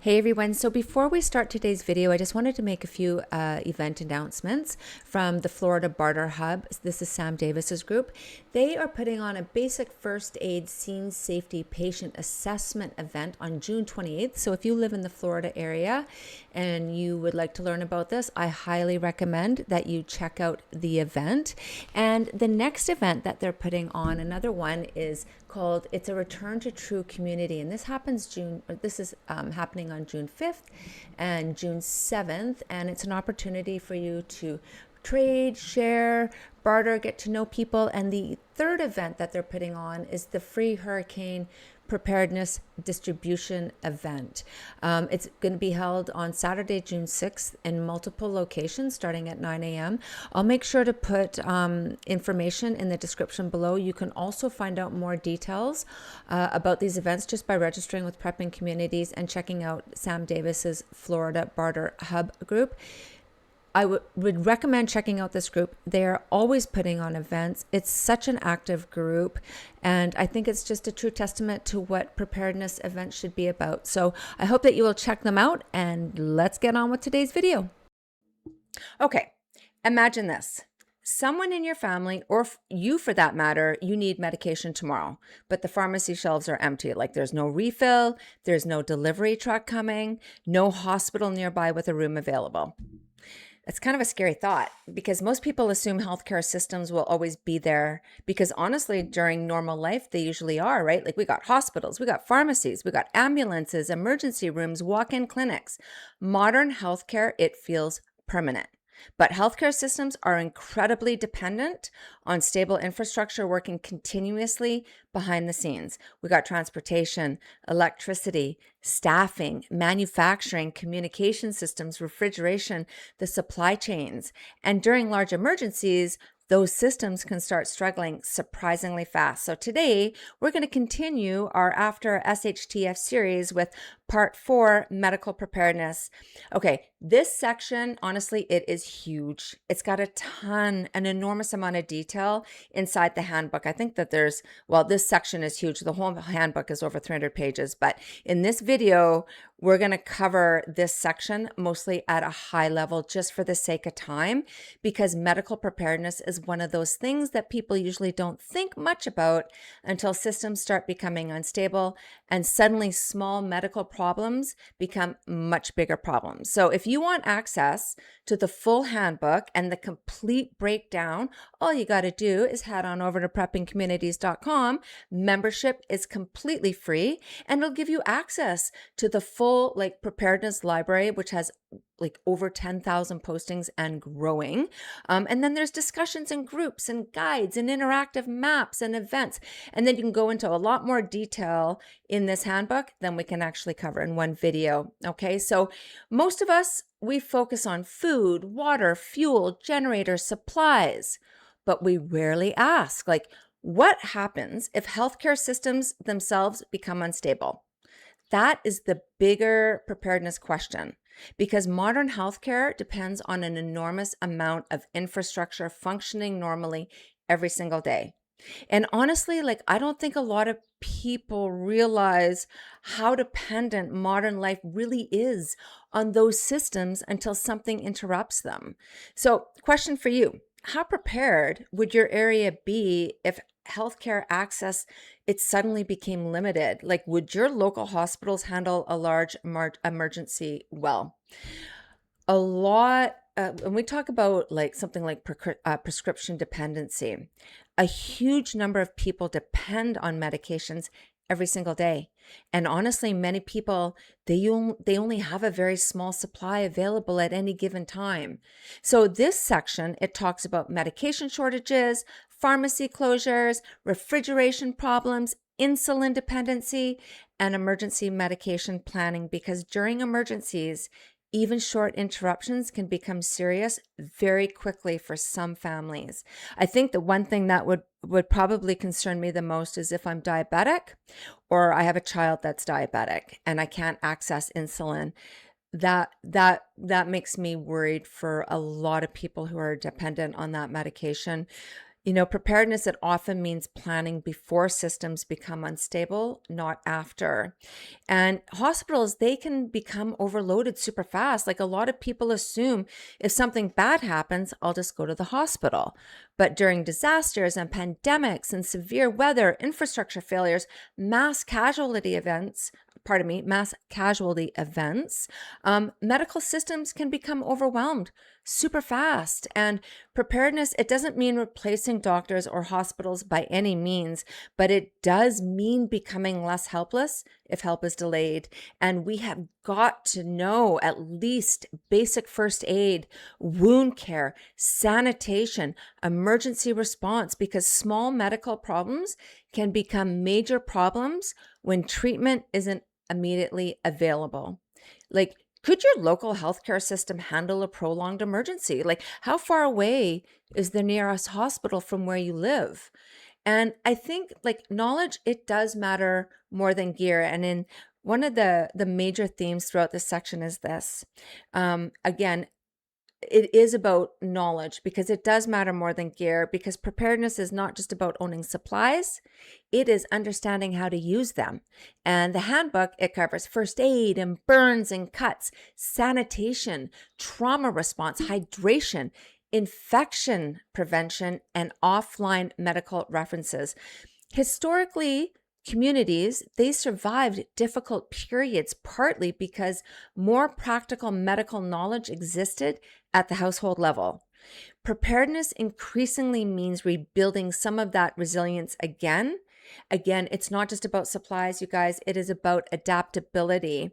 Hey everyone, so before we start today's video, I just wanted to make a few event announcements from the Florida Barter Hub. This is Sam Davis's group. They are putting on a basic first aid scene safety patient assessment event on June 28th. So if you live in the Florida area and you would like to learn about this, I highly recommend that you check out the event. And the next event that they're putting on, another one, is called It's a Return to True Community, and this is happening on June 5th and June 7th, and it's an opportunity for you to trade, share, barter, get to know people. And the third event that they're putting on is the free hurricane preparedness distribution event. It's going to be held on Saturday, June 6th in multiple locations starting at 9 a.m. I'll make sure to put information in the description below. You can also find out more details about these events just by registering with Prepping Communities and checking out Sam Davis's Florida Barter Hub group. I would recommend checking out this group. They're always putting on events. It's such an active group, and I think it's just a true testament to what preparedness events should be about. So I hope that you will check them out, and let's get on with today's video. Okay, imagine this. Someone in your family, or you for that matter, you need medication tomorrow, but the pharmacy shelves are empty. Like there's no refill, there's no delivery truck coming, no hospital nearby with a room available. It's kind of a scary thought because most people assume healthcare systems will always be there because honestly, during normal life, they usually are, right? Like we got hospitals, we got pharmacies, we got ambulances, emergency rooms, walk-in clinics. Modern healthcare, it feels permanent. But healthcare systems are incredibly dependent on stable infrastructure working continuously behind the scenes. We got transportation, electricity, staffing, manufacturing, communication systems, refrigeration, the supply chains. And during large emergencies, those systems can start struggling surprisingly fast. So today, we're going to continue our After SHTF series with Part 4, Medical Preparedness. Okay, this section, honestly, it is huge. It's got an enormous amount of detail inside the handbook. I think that this section is huge. The whole handbook is over 300 pages. But in this video, we're going to cover this section mostly at a high level just for the sake of time, because medical preparedness is one of those things that people usually don't think much about until systems start becoming unstable and suddenly small medical problems become much bigger problems. So if you want access to the full handbook and the complete breakdown, all you got to do is head on over to preppingcommunities.com. Membership is completely free and it'll give you access to the full preparedness library, which has over 10,000 postings and growing. And then there's discussions and groups and guides and interactive maps and events. And then you can go into a lot more detail in this handbook than we can actually cover in one video. Okay, so most of us, we focus on food, water, fuel, generators, supplies, but we rarely ask, what happens if healthcare systems themselves become unstable? That is the bigger preparedness question, because modern healthcare depends on an enormous amount of infrastructure functioning normally every single day. And honestly, I don't think a lot of people realize how dependent modern life really is on those systems until something interrupts them. So, question for you. How prepared would your area be if healthcare access, it suddenly became limited? Would your local hospitals handle a large emergency well? A lot, when we talk about something like prescription dependency, a huge number of people depend on medications every single day. And honestly, many people, they only have a very small supply available at any given time. So this section, it talks about medication shortages, pharmacy closures, refrigeration problems, insulin dependency, and emergency medication planning, because during emergencies, even short interruptions can become serious very quickly for some families. I think the one thing that would probably concern me the most is if I'm diabetic or I have a child that's diabetic and I can't access insulin. That makes me worried for a lot of people who are dependent on that medication. Preparedness, it often means planning before systems become unstable, not after. And hospitals, they can become overloaded super fast. Like a lot of people assume if something bad happens, I'll just go to the hospital. But during disasters and pandemics and severe weather, infrastructure failures, mass casualty events, medical systems can become overwhelmed super fast. And preparedness, it doesn't mean replacing doctors or hospitals by any means, but it does mean becoming less helpless if help is delayed. And we have got to know at least basic first aid, wound care, sanitation, emergency response, because small medical problems can become major problems when treatment isn't immediately available. Like, could your local healthcare system handle a prolonged emergency? Like, how far away is the nearest hospital from where you live? And I think like knowledge, it does matter more than gear. And in one of the major themes throughout this section is this. Again, it is about knowledge because it does matter more than gear, because preparedness is not just about owning supplies, it is understanding how to use them. And the handbook, it covers first aid and burns and cuts, sanitation, trauma response, hydration, infection prevention, and offline medical references. Historically, communities, they survived difficult periods partly because more practical medical knowledge existed at the household level. Preparedness increasingly means rebuilding some of that resilience again. Again, it's not just about supplies, you guys, it is about adaptability.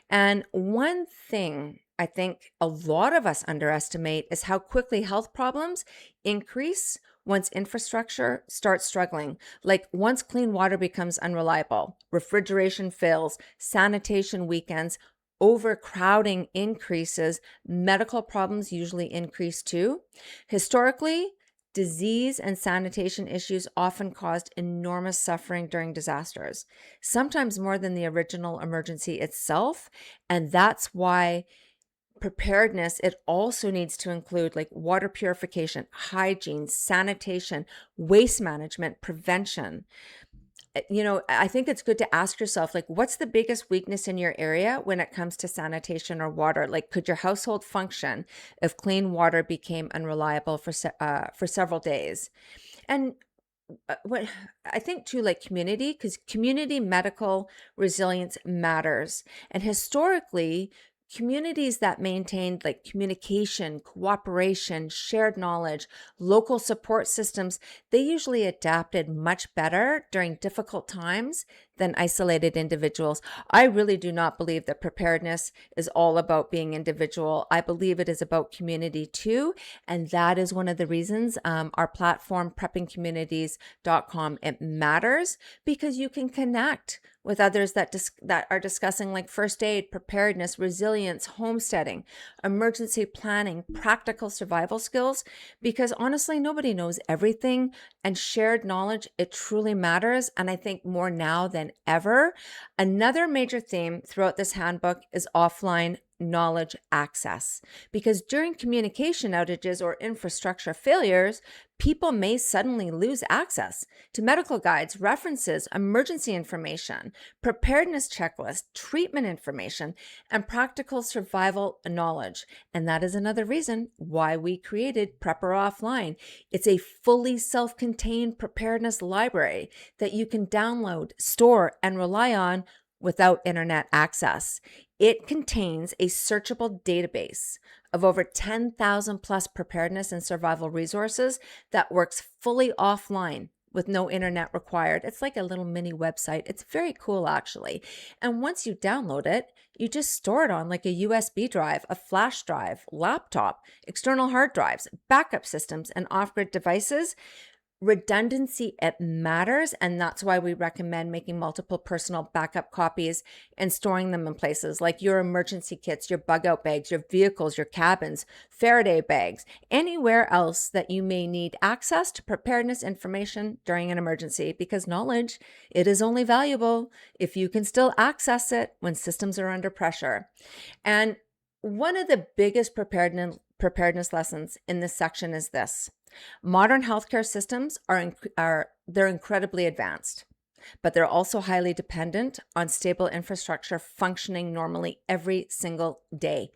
And one thing I think a lot of us underestimate is how quickly health problems increase once infrastructure starts struggling. Like once clean water becomes unreliable, refrigeration fails, sanitation weakens, overcrowding increases, medical problems usually increase too. Historically, disease and sanitation issues often caused enormous suffering during disasters, sometimes more than the original emergency itself. And that's why preparedness, it also needs to include like water purification, hygiene, sanitation, waste management, prevention. I think it's good to ask yourself, like, what's the biggest weakness in your area when it comes to sanitation or water? Like, could your household function if clean water became unreliable for several days? And what I think too, like community, because community medical resilience matters. And historically, communities that maintained like communication, cooperation, shared knowledge, local support systems, they usually adapted much better during difficult times than isolated individuals. I really do not believe that preparedness is all about being individual. I believe it is about community too. And that is one of the reasons our platform, preppingcommunities.com, it matters, because you can connect with others that are discussing like first aid, preparedness, resilience, homesteading, emergency planning, practical survival skills, because honestly, nobody knows everything, and shared knowledge, it truly matters. And I think more now than ever. Another major theme throughout this handbook is offline knowledge access, because during communication outages or infrastructure failures, people may suddenly lose access to medical guides, references, emergency information, preparedness checklists, treatment information, and practical survival knowledge. And that is another reason why we created Prepper Offline. It's a fully self-contained preparedness library that you can download, store, and rely on without internet access. It contains a searchable database of over 10,000 plus preparedness and survival resources that works fully offline with no internet required. It's like a little mini website. It's very cool, actually. And once you download it, you just store it on like a USB drive, a flash drive, laptop, external hard drives, backup systems, and off-grid devices. Redundancy, it matters, and that's why we recommend making multiple personal backup copies and storing them in places like your emergency kits, your bug out bags, your vehicles, your cabins, Faraday bags, anywhere else that you may need access to preparedness information during an emergency, because knowledge, it is only valuable if you can still access it when systems are under pressure. And one of the biggest preparedness lessons in this section is this: Modern healthcare systems they're incredibly advanced, but they're also highly dependent on stable infrastructure functioning normally every single day.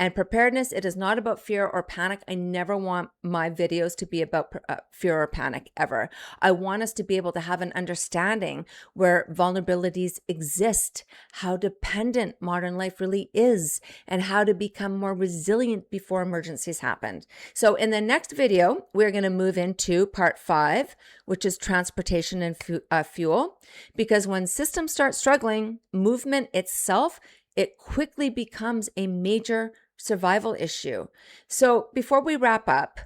And preparedness, it is not about fear or panic. I never want my videos to be about fear or panic ever. I want us to be able to have an understanding where vulnerabilities exist, how dependent modern life really is, and how to become more resilient before emergencies happen. So in the next video, we're going to move into part 5, which is transportation and fuel, because when systems start struggling, movement itself, it quickly becomes a major survival issue. So before we wrap up,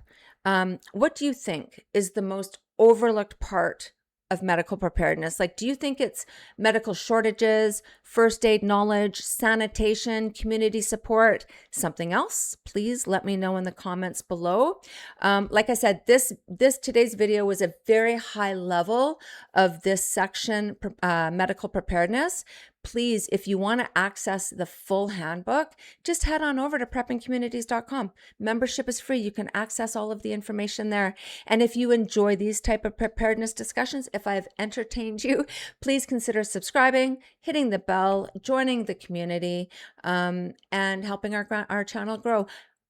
what do you think is the most overlooked part of medical preparedness? Like, do you think it's medical shortages, first aid knowledge, sanitation, community support, something else? Please let me know in the comments below. Like I said, today's video was a very high level of this section, medical preparedness. Please, if you want to access the full handbook, just head on over to preppingcommunities.com. Membership is free. You can access all of the information there. And if you enjoy these type of preparedness discussions, if I've entertained you, please consider subscribing, hitting the bell, joining the community, and helping our channel grow.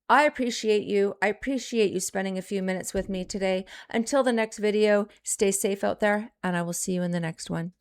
I appreciate you. I appreciate you spending a few minutes with me today. Until the next video, stay safe out there, and I will see you in the next one.